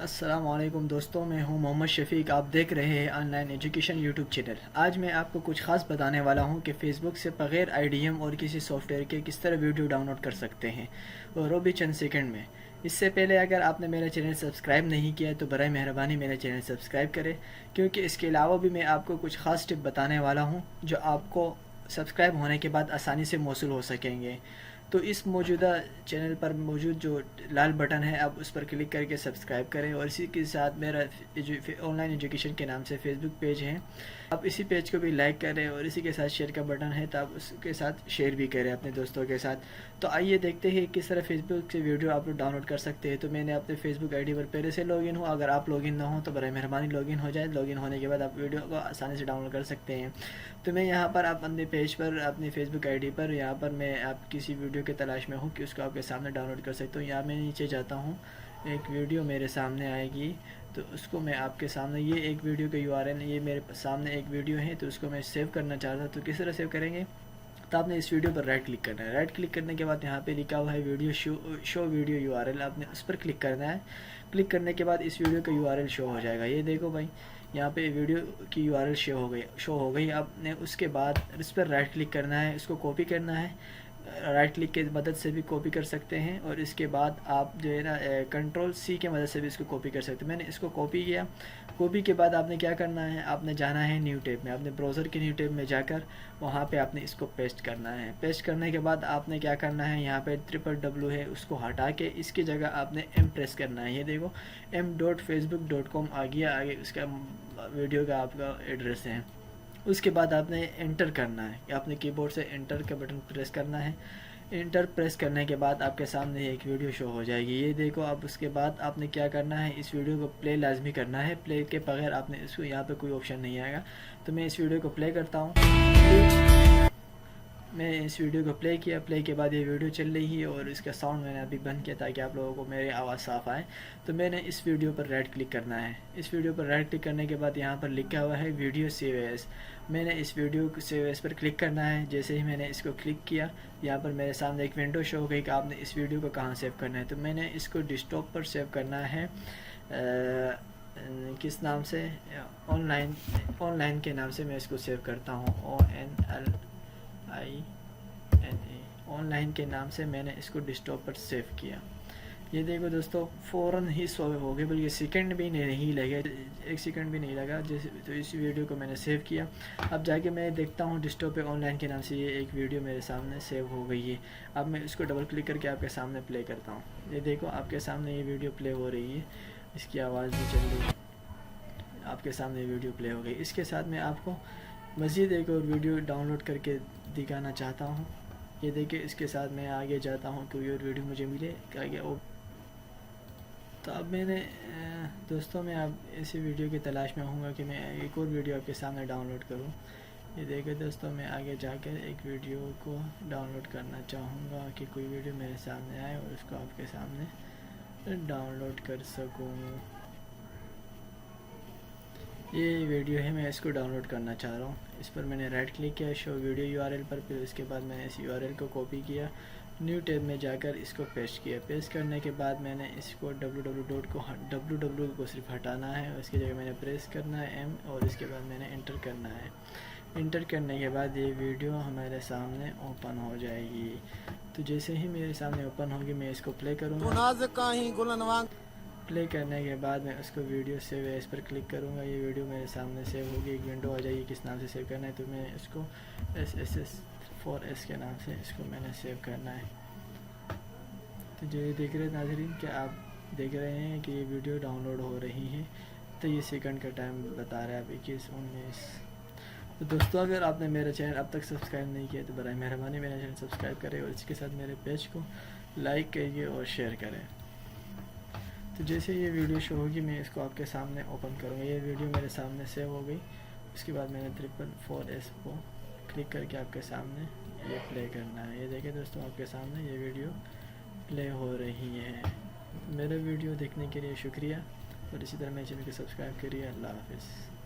अस्सलामुअलैकुम दोस्तों, मैं हूं मोहम्मद शफ़ीक। आप देख रहे हैं ऑनलाइन एजुकेशन यूट्यूब चैनल। आज मैं आपको कुछ ख़ास बताने वाला हूं कि फ़ेसबुक से बग़ैर आईडीएम और किसी सॉफ्टवेयर के किस तरह वीडियो डाउनलोड कर सकते हैं, और वो भी चंद सेकंड में। इससे पहले अगर आपने मेरा चैनल सब्सक्राइब नहीं किया तो बराए मेहरबानी मेरा चैनल सब्सक्राइब करें, क्योंकि इसके अलावा भी मैं आपको कुछ ख़ास टिप बताने वाला हूँ जो आपको सब्सक्राइब होने के बाद आसानी से मौसूल हो सकेंगे। तो इस मौजूदा चैनल पर मौजूद जो लाल बटन है, आप उस पर क्लिक करके सब्सक्राइब करें, और इसी के साथ मेरा ऑनलाइन एजुकेशन के नाम से फेसबुक पेज है, आप इसी पेज को भी लाइक करें, और इसी के साथ शेयर का बटन है तो आप उसके साथ शेयर भी करें अपने दोस्तों के साथ। तो आइए देखते हैं किस तरह फेसबुक से वीडियो आप लोग डाउनलोड कर सकते हैं। तो मैंने अपने फेसबुक आईडी पर पहले से लॉगिन हूँ। अगर आप लॉगिन ना हो तो बराए मेहरबानी लॉगिन हो जाए। लॉगिन होने के बाद आप वीडियो को आसानी से डाउनलोड कर सकते हैं। तो मैं यहाँ पर आप अपने पेज पर, अपनी फेसबुक आईडी पर, यहाँ पर मैं आप किसी वीडियो के तलाश में हूँ कि उसको आपके सामने डाउनलोड कर सकते हो। यहाँ मैं नीचे जाता हूँ, एक वीडियो मेरे सामने आएगी, तो उसको मैं आपके सामने, ये एक वीडियो का यूआरएल, ये मेरे सामने एक वीडियो है, तो उसको मैं सेव करना चाहता हूँ। तो किस तरह सेव करेंगे, तो आपने इस वीडियो पर राइट क्लिक करना है। राइट क्लिक करने के बाद यहाँ पे लिखा हुआ है वीडियो शो वीडियो यूआरएल, आपने उस पर क्लिक करना है। क्लिक करने के बाद इस वीडियो का यूआरएल शो हो जाएगा। ये देखो भाई, यहाँ पे वीडियो की यूआरएल शो हो गई। आपने उसके बाद इस पर राइट क्लिक करना है, इसको कॉपी करना है। राइट क्लिक की मदद से भी कॉपी कर सकते हैं, और इसके बाद आप जो है ना कंट्रोल सी के मदद से भी इसको कॉपी कर सकते हैं। मैंने इसको कॉपी किया। कॉपी के बाद आपने क्या करना है, आपने जाना है न्यू टैब में, अपने ब्राउज़र के न्यू टैब में जाकर वहाँ पे आपने इसको पेस्ट करना है। पेस्ट करने के बाद आपने क्या करना है, यहाँ पे www है, उसको हटा के इसकी जगह आपने एम प्रेस करना है। ये देखो m.facebook.com आ गया, आगे उसका वीडियो का आपका एड्रेस है। उसके बाद आपने एंटर करना है, आपने कीबोर्ड से एंटर का बटन प्रेस करना है। एंटर प्रेस करने के बाद आपके सामने एक वीडियो शो हो जाएगी। ये देखो, अब उसके बाद आपने क्या करना है, इस वीडियो को प्ले लाजमी करना है। प्ले के बगैर आपने इसको, यहाँ पे कोई ऑप्शन नहीं आएगा। तो मैं इस वीडियो को प्ले करता हूँ। मैं इस वीडियो को प्ले किया। प्ले के बाद ये वीडियो चल रही है, और इसका साउंड मैंने अभी बंद किया ताकि आप लोगों को मेरी आवाज़ साफ़ आए। तो मैंने इस वीडियो पर राइट क्लिक करना है। इस वीडियो पर राइट क्लिक करने के बाद यहाँ पर लिखा हुआ है वीडियो सेव एज। मैंने इस वीडियो को सेव एज पर क्लिक करना है। जैसे ही मैंने इसको क्लिक किया, यहाँ पर मेरे सामने एक विंडो शो हो गई कि आपने इस वीडियो को कहाँ सेव करना है। तो मैंने इसको डेस्कटॉप पर सेव करना है। किस नाम से, ऑनलाइन के नाम से मैं इसको सेव करता हूँ, ऑनलाइन के नाम से मैंने इसको डेस्कटॉप पर सेव किया। ये देखो दोस्तों, फ़ौरन ही सेव हो गए, बल्कि सेकंड भी नहीं लगे, एक सेकंड भी नहीं लगा। जैसे तो इस वीडियो को मैंने सेव किया। अब जाके मैं देखता हूँ डेस्कटॉप पे ऑनलाइन के नाम से ये एक वीडियो मेरे सामने सेव हो गई है। अब मैं इसको डबल क्लिक करके आपके सामने प्ले करता हूँ। ये देखो, आपके सामने ये वीडियो प्ले हो रही है, इसकी आवाज़ भी चल रही है, आपके सामने वीडियो प्ले हो गई। इसके साथ मैं आपको मज़ीद एक और वीडियो डाउनलोड करके दिखाना चाहता हूँ। ये देखिए, इसके साथ मैं आगे जाता हूँ, कोई और वीडियो मुझे मिले आगे। तो अब मैंने दोस्तों, मैं अब इसी वीडियो की तलाश में हूँगा कि मैं एक और वीडियो आपके सामने डाउनलोड करूँ। ये देखिए दोस्तों, मैं आगे जाकर एक वीडियो को डाउनलोड करना चाहूँगा कि कोई वीडियो मेरे सामने आए और उसको आपके सामने डाउनलोड कर सकूँ। ये वीडियो है, मैं इसको डाउनलोड करना चाह रहा हूँ। इस पर मैंने राइट क्लिक किया, शो वीडियो यूआरएल पर। फिर उसके बाद मैंने इस यूआरएल को कॉपी किया, न्यू टैब में जाकर इसको पेस्ट किया। पेस्ट करने के बाद मैंने इसको www को सिर्फ हटाना है, और इसकी जगह मैंने प्रेस करना है एम, और इसके बाद मैंने एंटर करना है। एंटर करने के बाद ये वीडियो हमारे सामने ओपन हो जाएगी। तो जैसे ही मेरे सामने ओपन होगी, मैं इसको प्ले करूँगा। प्ले करने के बाद मैं उसको वीडियो सेव है, इस पर क्लिक करूँगा। ये वीडियो मेरे सामने सेव होगी, एक विंडो आ जाएगी किस नाम से सेव करना है। तो मैं इसको SSS4S के नाम से इसको मैंने सेव करना है। तो जो ये देख रहे हैं नाज़रीन, क्या आप देख रहे हैं कि ये वीडियो डाउनलोड हो रही है। तो ये सेकंड का टाइम बता रहा है अब 21-19। तो दोस्तों, अगर आपने मेरा चैनल अब तक सब्सक्राइब नहीं किया तो बराए मेहरबानी मेरा चैनल सब्सक्राइब करें, और इसके साथ मेरे पेज को लाइक करिए और शेयर करें। तो जैसे ये वीडियो शो होगी, मैं इसको आपके सामने ओपन करूँगा। ये वीडियो मेरे सामने सेव हो गई। उसके बाद मैंने 444S को क्लिक करके आपके सामने ये प्ले करना है। ये देखिए दोस्तों, आपके सामने ये वीडियो प्ले हो रही है। मेरे वीडियो देखने के लिए शुक्रिया, और इसी तरह मेरे चैनल को सब्सक्राइब करिए। अल्लाह हाफिज़।